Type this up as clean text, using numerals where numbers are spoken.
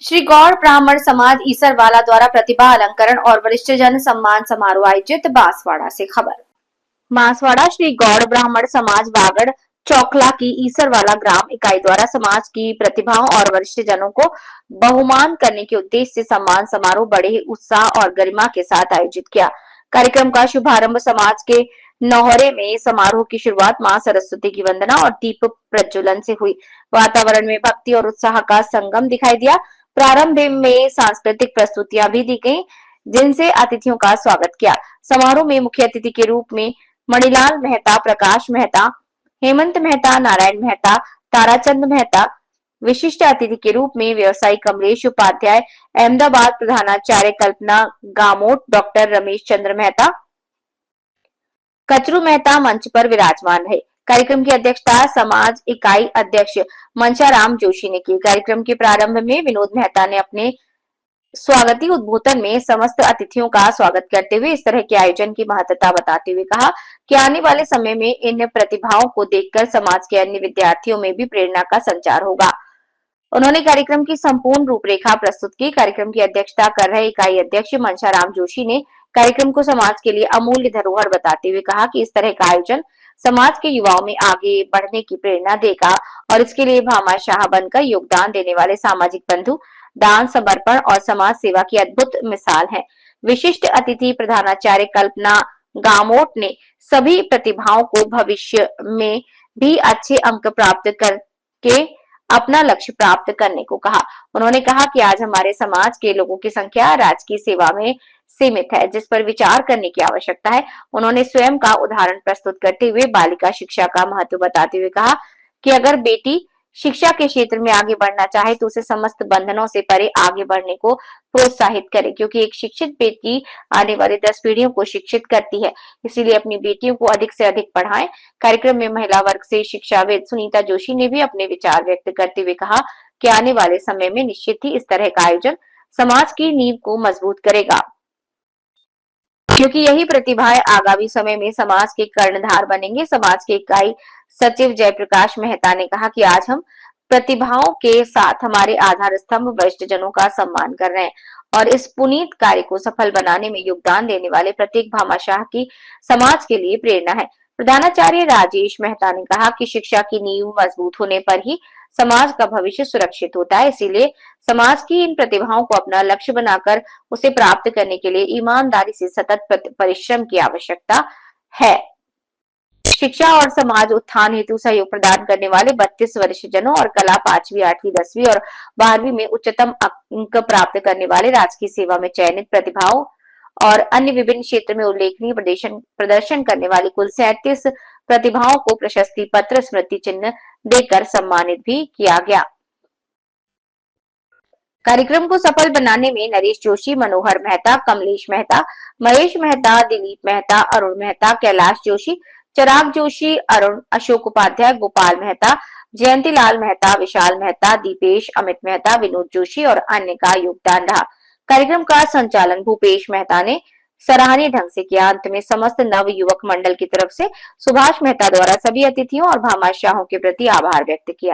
श्री गौड़ ब्राह्मण समाज ईसरवाला द्वारा प्रतिभा अलंकरण और वरिष्ठ जन सम्मान समारोह आयोजित। बांसवाड़ा से खबर। बांसवाड़ा श्री गौड़ ब्राह्मण समाज वागड़ चौखला की ईसरवाला ग्राम इकाई द्वारा समाज की प्रतिभाओं और वरिष्ठ जनों को बहुमान करने के उद्देश्य से सम्मान समारोह बड़े ही उत्साह और गरिमा के साथ आयोजित किया। कार्यक्रम का शुभारंभ समाज के नौहरे में समारोह की शुरुआत मां सरस्वती की वंदना और दीप प्रज्वलन से हुई। वातावरण में भक्ति और उत्साह का संगम दिखाई दिया। प्रारंभ में सांस्कृतिक प्रस्तुतियां भी दी गईं, जिनसे अतिथियों का स्वागत किया। समारोह में मुख्य अतिथि के रूप में मणिलाल मेहता, प्रकाश मेहता, हेमंत मेहता, नारायण मेहता, ताराचंद मेहता, विशिष्ट अतिथि के रूप में व्यवसायी कमलेश उपाध्याय, अहमदाबाद प्रधानाचार्य कल्पना गामोट, डॉक्टर रमेश चंद्र मेहता, कचरू मेहता मंच पर विराजमान रहे। कार्यक्रम की अध्यक्षता समाज इकाई अध्यक्ष मंशाराम जोशी ने की। कार्यक्रम के प्रारंभ में विनोद मेहता ने अपने स्वागती उद्बोधन में समस्त अतिथियों का स्वागत करते हुए इस तरह के आयोजन की महत्ता बताते हुए कहा कि आने वाले समय में इन प्रतिभाओं को देखकर समाज के अन्य विद्यार्थियों में भी प्रेरणा का संचार होगा। उन्होंने कार्यक्रम की संपूर्ण रूपरेखा प्रस्तुत की। कार्यक्रम की अध्यक्षता कर रहे इकाई अध्यक्ष मंशाराम जोशी ने कार्यक्रम को समाज के लिए अमूल्य धरोहर बताते हुए कहा कि इस तरह का आयोजन समाज के युवाओं में आगे बढ़ने की प्रेरणा देगा और इसके लिए भामाशाह बनकर योगदान देने वाले सामाजिक बंधु दान, समर्पण और समाज सेवा की अद्भुत मिसाल है। विशिष्ट अतिथि प्रधानाचार्य कल्पना गामोट ने सभी प्रतिभाओं को भविष्य में भी अच्छे अंक प्राप्त करके अपना लक्ष्य प्राप्त करने को कहा। उन्होंने कहा कि आज हमारे समाज के लोगों की संख्या राजकीय सेवा में सीमित है, जिस पर विचार करने की आवश्यकता है। उन्होंने स्वयं का उदाहरण प्रस्तुत करते हुए बालिका शिक्षा का महत्व बताते हुए कहा कि अगर बेटी शिक्षा के क्षेत्र में आगे बढ़ना चाहे तो उसे समस्त बंधनों से परे आगे बढ़ने को प्रोत्साहित करें, क्योंकि एक शिक्षित बेटी आने वाली 10 पीढ़ियों को शिक्षित करती है। इसीलिए अपनी बेटियों को अधिक से अधिक पढ़ाएं। कार्यक्रम में महिला वर्ग से शिक्षाविद सुनीता जोशी ने भी अपने विचार व्यक्त करते हुए कहा कि आने वाले समय में निश्चित ही इस तरह का आयोजन समाज की नींव को मजबूत करेगा, क्योंकि यही प्रतिभाएं आगामी समय में समाज के कर्णधार बनेंगे। समाज के इकाई सचिव जयप्रकाश मेहता ने कहा कि आज हम प्रतिभाओं के साथ हमारे आधार स्तंभ वरिष्ठ जनों का सम्मान कर रहे हैं और इस पुनीत कार्य को सफल बनाने में योगदान देने वाले प्रत्येक भामाशाह की समाज के लिए प्रेरणा है। प्रधानाचार्य राजेश मेहता ने कहा कि शिक्षा की नींव मजबूत होने पर ही समाज का भविष्य सुरक्षित होता है। इसीलिए समाज की इन प्रतिभाओं को अपना लक्ष्य बनाकर उसे प्राप्त करने के लिए ईमानदारी से सतत परिश्रम की आवश्यकता है। शिक्षा और समाज उत्थान हेतु सहयोग प्रदान करने वाले 32 वरिष्ठ जनों और कला 5वीं, 8वीं, 10वीं और 12वीं में उच्चतम अंक प्राप्त करने वाले राजकीय सेवा में चयनित प्रतिभाओं और अन्य विभिन्न क्षेत्र में उल्लेखनीय प्रदर्शन करने वाली कुल 37 प्रतिभाओं को प्रशस्ति पत्र, स्मृति चिन्ह देकर सम्मानित भी किया गया। कार्यक्रम को सफल बनाने में नरेश जोशी, मनोहर मेहता, कमलेश मेहता, महेश मेहता, दिलीप मेहता, अरुण मेहता, कैलाश जोशी, चिराग जोशी, अरुण, अशोक उपाध्याय, गोपाल मेहता, जयंती लाल मेहता, विशाल मेहता, दीपेश, अमित मेहता, विनोद जोशी और अन्य का योगदान रहा। कार्यक्रम का संचालन भूपेश मेहता ने सराहनीय ढंग से किया। अंत में समस्त नव युवक मंडल की तरफ से सुभाष मेहता द्वारा सभी अतिथियों और भामाशाहों के प्रति आभार व्यक्त किया।